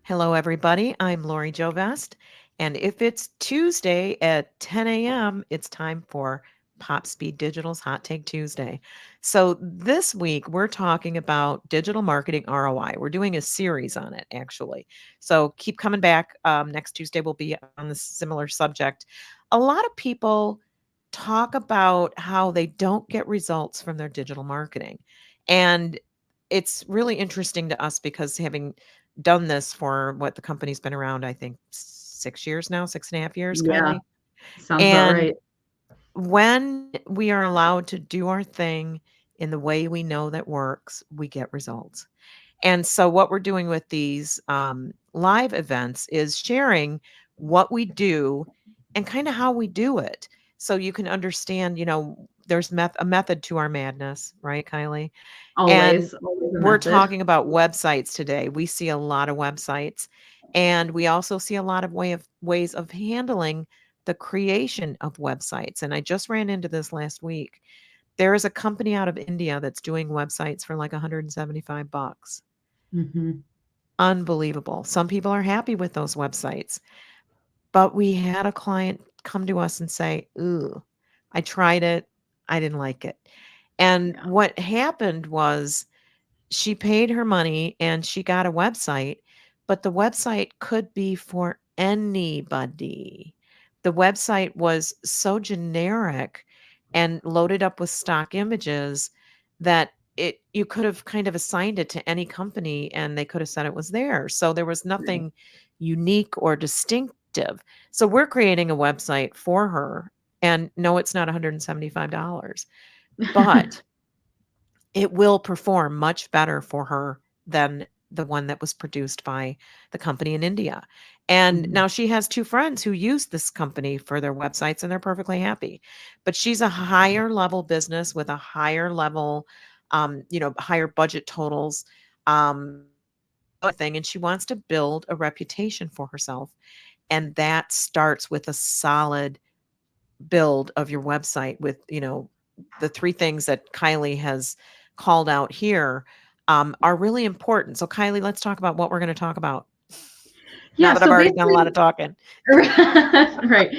Hello, everybody. I'm Lori Jovest. And if it's Tuesday at 10 a.m., it's time for Pop Speed Digital's Hot Take Tuesday. So this week, we're talking about digital marketing ROI. We're doing a series on it, actually. So keep coming back. Next Tuesday, we'll be on the similar subject. A lot of people talk about how they don't get results from their digital marketing. And it's really interesting to us because having done this for what the company's been around, I think 6 years now, 6.5 years, Yeah, Kylie. sounds about And right. when we are allowed to do our thing in the way we know that works, we get results. And so, what we're doing with these live events is sharing what we do and kind of how we do it. So you can understand, there's a method to our madness, right, Kylie? And Always a we're method. talking about websites today. We see a lot of websites, and we also see a lot of ways of handling the creation of websites. And I just ran into this last week. There is a company out of India that's doing websites for like 175 bucks. Mhm. Unbelievable. Some people are happy with those websites, but we had a client come to us and say, "Ooh, I tried it. I didn't like it." And Yeah. what happened was she paid her money and she got a website, but the website could be for anybody. The website was so generic and loaded up with stock images that it you could have kind of assigned it to any company and they could have said it was theirs. So there was Right. nothing unique or distinctive. So we're creating a website for her, and no, it's not $175, but it will perform much better for her than the one that was produced by the company in India. And Mhm. now she has two friends who use this company for their websites and they're perfectly happy. But she's a higher level business with a higher level, higher budget totals, thing. And she wants to build a reputation for herself. And that starts with a solid build of your website with, the three things that Kylie has called out here are really important. So, Kylie, let's talk about what we're going to talk about now Yeah, that I've so already done a lot basically of talking. right.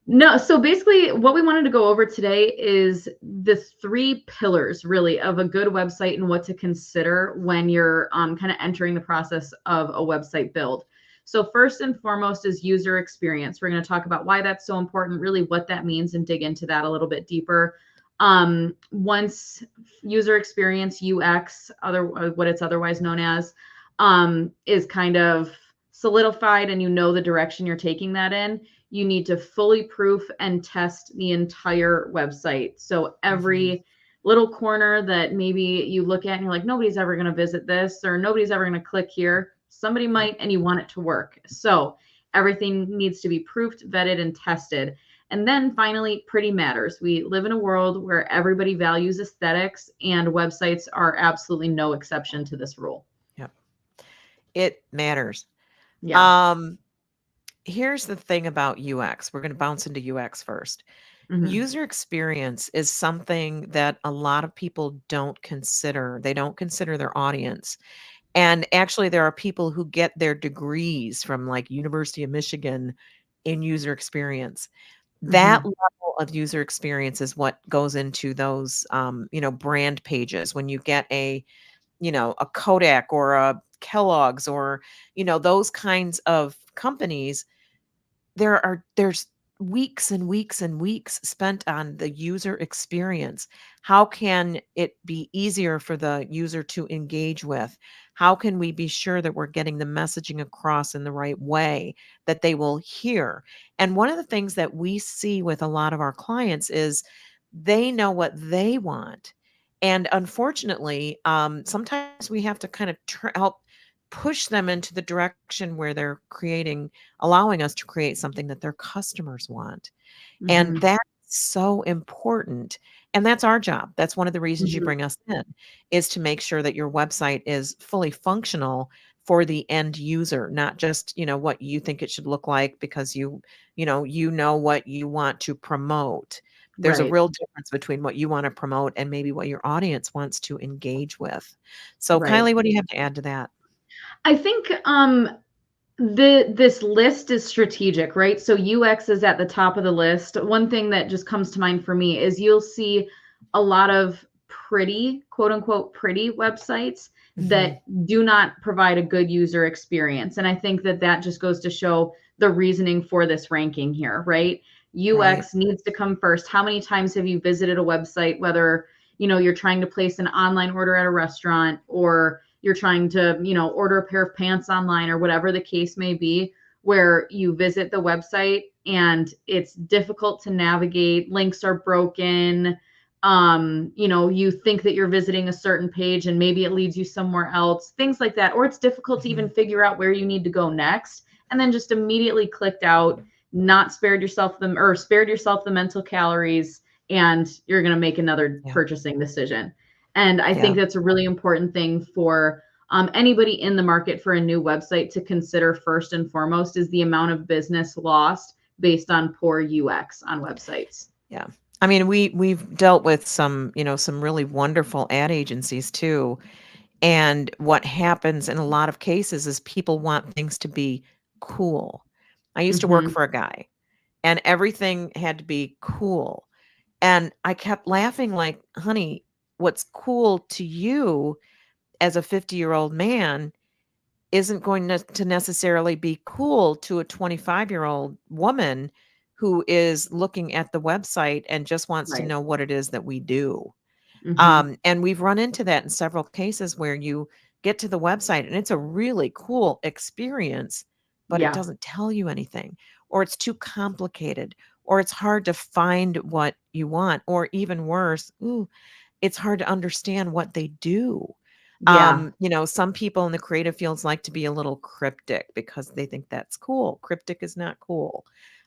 No, so basically what we wanted to go over today is the three pillars really of a good website and what to consider when you're kind of entering the process of a website build. So first and foremost is user experience. We're going to talk about why that's so important, really what that means, and dig into that a little bit deeper. Once user experience, UX, what it's otherwise known as, is kind of solidified and you know the direction you're taking that in, you need to fully proof and test the entire website. So Hmm. every little corner that maybe you look at and you're like, nobody's ever going to visit this or nobody's ever going to click here, somebody Yep. might, and you want it to work. So everything needs to be proofed, vetted, and tested. And then finally, pretty matters. We live in a world where everybody values aesthetics, and websites are absolutely no exception to this rule. Yep. It matters. Yeah. Um, Here's the thing about UX. We're going to bounce into UX first. Hmm. User experience is something that a lot of people don't consider. They don't consider their audience. And actually, there are people who get their degrees from like University of Michigan in user experience. That Hmm. level of user experience is what goes into those, brand pages. When you get a Kodak or a Kellogg's or, those kinds of companies, there's weeks and weeks and weeks spent on the user experience. How can it be easier for the user to engage with? How can we be sure that we're getting the messaging across in the right way that they will hear? And one of the things that we see with a lot of our clients is they know what they want. And unfortunately, sometimes we have to kind of help push them into the direction where they're allowing us to create something that their customers want. And Hmm. that's so important. And that's our job. That's one of the reasons you Hmm. bring us in, is to make sure that your website is fully functional for the end user, not just, what you think it should look like because you know what you want to promote. There's a Right. real difference between what you want to promote and maybe what your audience wants to engage with. So, Right. Kylie, what do you have to add to that? I think This list is strategic, right? So UX is at the top of the list. One thing that just comes to mind for me is you'll see a lot of pretty, quote unquote, pretty websites Hmm. that do not provide a good user experience. And I think that that just goes to show the reasoning for this ranking here, right? Right. UX needs to come first. How many times have you visited a website, whether you're trying to place an online order at a restaurant, or you're trying to, order a pair of pants online, or whatever the case may be, where you visit the website and it's difficult to navigate, links are broken, you think that you're visiting a certain page and maybe it leads you somewhere else, things like that, or it's difficult to Hmm. even figure out where you need to go next, and then just immediately clicked out, not spared yourself the mental calories, and you're going to make another Yeah. purchasing decision. And I think Yeah. that's a really important thing for anybody in the market for a new website to consider first and foremost, is the amount of business lost based on poor UX on websites. Yeah. I mean, we've dealt with some, some really wonderful ad agencies too. And what happens in a lot of cases is people want things to be cool. I used to work Mm-hmm. for a guy and everything had to be cool. And I kept laughing like, honey, what's cool to you as a 50-year-old man isn't going to necessarily be cool to a 25-year-old woman who is looking at the website and just wants to Right. know what it is that we do. Mm-hmm. And we've run into that in several cases where you get to the website and it's a really cool experience, but it Yeah. doesn't tell you anything, or it's too complicated, or it's hard to find what you want, or even worse, ooh, it's hard to understand what they do. Yeah. Some people in the creative fields like to be a little cryptic because they think that's cool. Cryptic is not cool.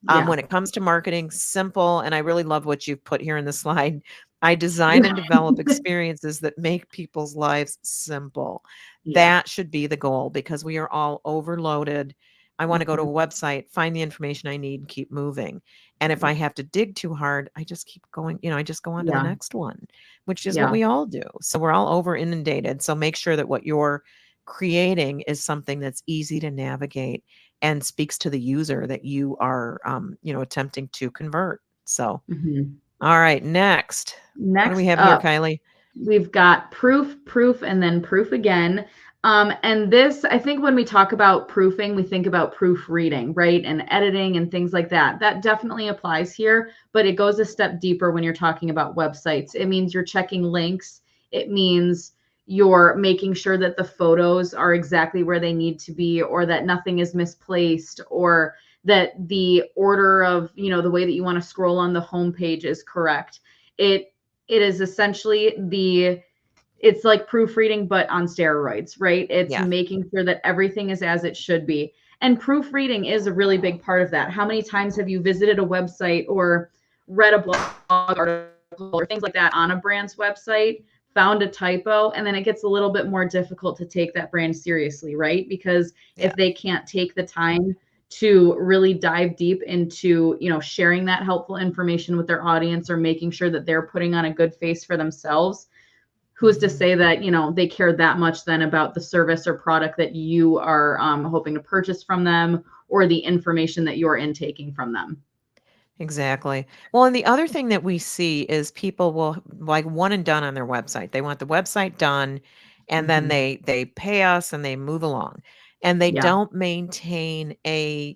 Yeah. When it comes to marketing, simple, and I really love what you've put here in the slide. I design and develop experiences that make people's lives simple. Yeah. That should be the goal because we are all overloaded. I want to go to a Mm-hmm. website, find the information I need, and keep moving. And if I have to dig too hard, I just keep going, I just go on to the Yeah. next one, which is what Yeah. we all do. So we're all over inundated. So make sure that what you're creating is something that's easy to navigate and speaks to the user that you are, attempting to convert. So, Mm-hmm. all right, next. What do we Next have here, up, Kylie? we've got proof, proof, and then proof again. And this, I think when we talk about proofing, we think about proofreading, right? And editing and things like that. That definitely applies here, but it goes a step deeper when you're talking about websites. It means you're checking links. It means you're making sure that the photos are exactly where they need to be, or that nothing is misplaced, or that the order of, the way that you want to scroll on the homepage is correct. It is essentially it's like proofreading but on steroids, right? It's Yeah. making sure that everything is as it should be. And proofreading is a really big part of that. How many times have you visited a website or read a blog article or things like that on a brand's website, found a typo, and then it gets a little bit more difficult to take that brand seriously, right? Because Yeah. if they can't take the time to really dive deep into, sharing that helpful information with their audience, or making sure that they're putting on a good face for themselves, who's to Mhm. say that, they care that much then about the service or product that you are hoping to purchase from them, or the information that you're intaking from them. Exactly. Well, and the other thing that we see is people will like one and done on their website. They want the website done and then Hmm. they pay us and they move along. And they Yeah. don't maintain a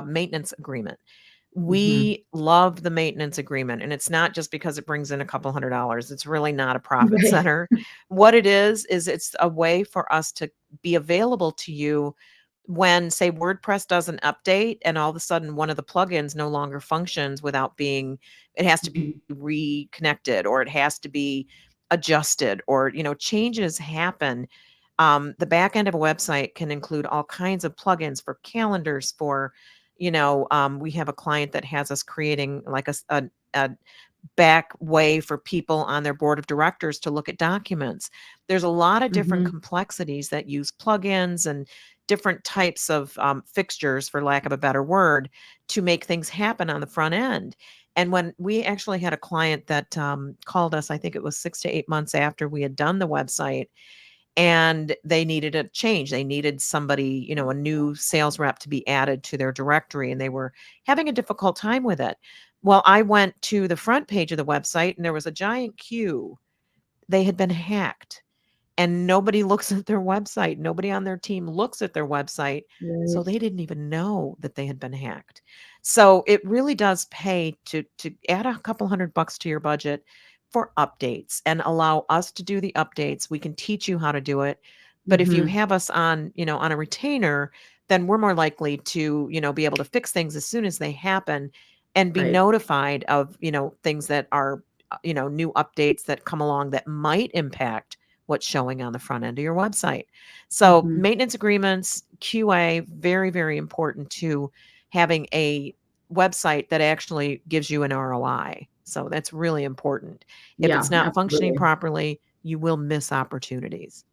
maintenance agreement. Hmm. We love the maintenance agreement and it's not just because it brings in a couple $100. It's really not a profit Right. center. What it is it's a way for us to be available to you when, say, WordPress does an update and all of a sudden one of the plugins no longer functions without being, it has to be Hmm. reconnected or it has to be adjusted or, changes happen. The back end of a website can include all kinds of plugins for calendars, for, we have a client that has us creating like a back way for people on their board of directors to look at documents. There's a lot of different Hmm. complexities that use plugins and different types of fixtures, for lack of a better word, to make things happen on the front end. And when we actually had a client that called us, I think it was 6 to 8 months after we had done the website, and they needed a change. They needed somebody, a new sales rep to be added to their directory, and they were having a difficult time with it. Well, I went to the front page of the website and there was a giant queue. They had been hacked, and nobody looks at their website. Nobody on their team looks at their website. So Right. they didn't even know that they had been hacked. So it really does pay to add a couple $100 to your budget for updates and allow us to do the updates. We can teach you how to do it. But if you Mhm. have us on, on a retainer, then we're more likely to, be able to fix things as soon as they happen and be Right. notified of, things that are, new updates that come along that might impact what's showing on the front end of your website. So, Mhm. maintenance agreements, QA, very, very important to having a website that actually gives you an ROI. So, that's really important. If Yeah, it's not functioning absolutely. properly, you will miss opportunities.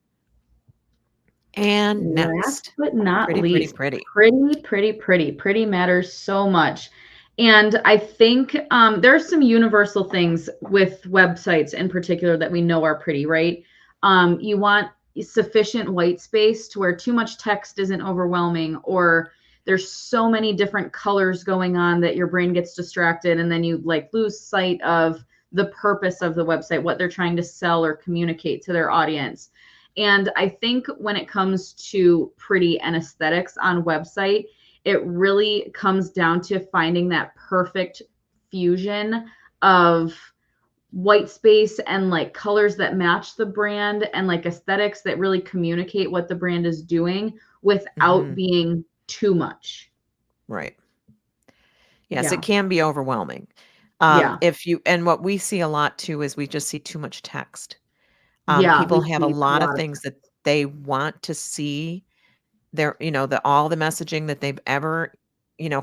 And Last next, but not pretty, pretty, least, pretty. pretty, pretty, pretty. Pretty matters so much. And I think there are some universal things with websites in particular that we know are pretty, right? You want sufficient white space to where too much text isn't overwhelming, or there's so many different colors going on that your brain gets distracted and then you like lose sight of the purpose of the website, what they're trying to sell or communicate to their audience. And I think when it comes to pretty and aesthetics on website, it really comes down to finding that perfect fusion of white space and like colors that match the brand and like aesthetics that really communicate what the brand is doing without Hmm. being too much. Right. Yes, it Yeah. can be overwhelming. Yeah. If you, and what we see a lot too is we just see too much text. Yeah. People We have a see a lot of lot of things that they want to see. Their, all the messaging that they've ever,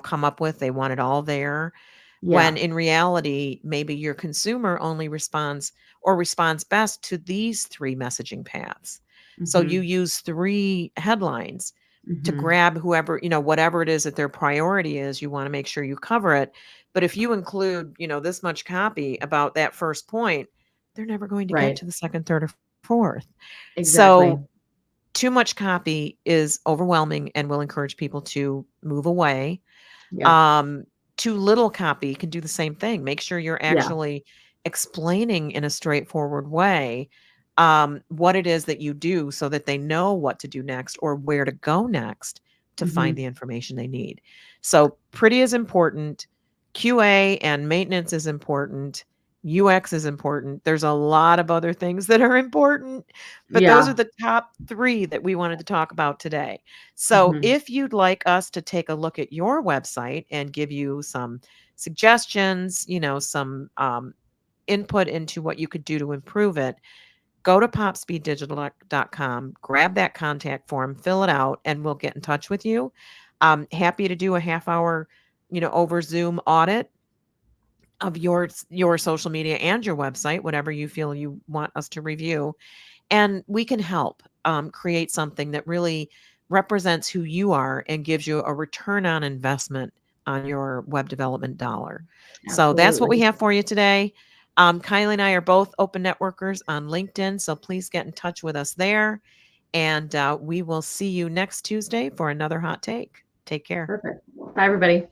come up with, they want it all there. When yeah. in reality, maybe your consumer only responds or responds best to these three messaging paths. So you Mhm. use three headlines to Mhm. grab whoever, whatever it is that their priority is, you want to make sure you cover it. But if you include, this much copy about that first point, they're never going to get Right. to the second, third, or fourth. Exactly. So too much copy is overwhelming and will encourage people to move away. Yeah. Um, Too little copy can do the same thing. Make sure you're Yeah. actually explaining in a straightforward way what it is that you do so that they know what to do next or where to go next to find Mhm. the information they need. So, pretty is important. QA and maintenance is important. UX is important. There's a lot of other things that are important, but those are Yeah. the top three that we wanted to talk about today. So, Mhm. if you'd like us to take a look at your website and give you some suggestions, some input into what you could do to improve it, go to popspeeddigital.com, grab that contact form, fill it out, and we'll get in touch with you. Happy to do a half hour, over Zoom audit of your social media and your website, whatever you feel you want us to review, and we can help create something that really represents who you are and gives you a return on investment on your web development dollar. So that's what we Absolutely. have for you today. Kylie and I are both open networkers on LinkedIn, so please get in touch with us there. And we will see you next Tuesday for another hot take. Take care. Perfect. Bye, everybody.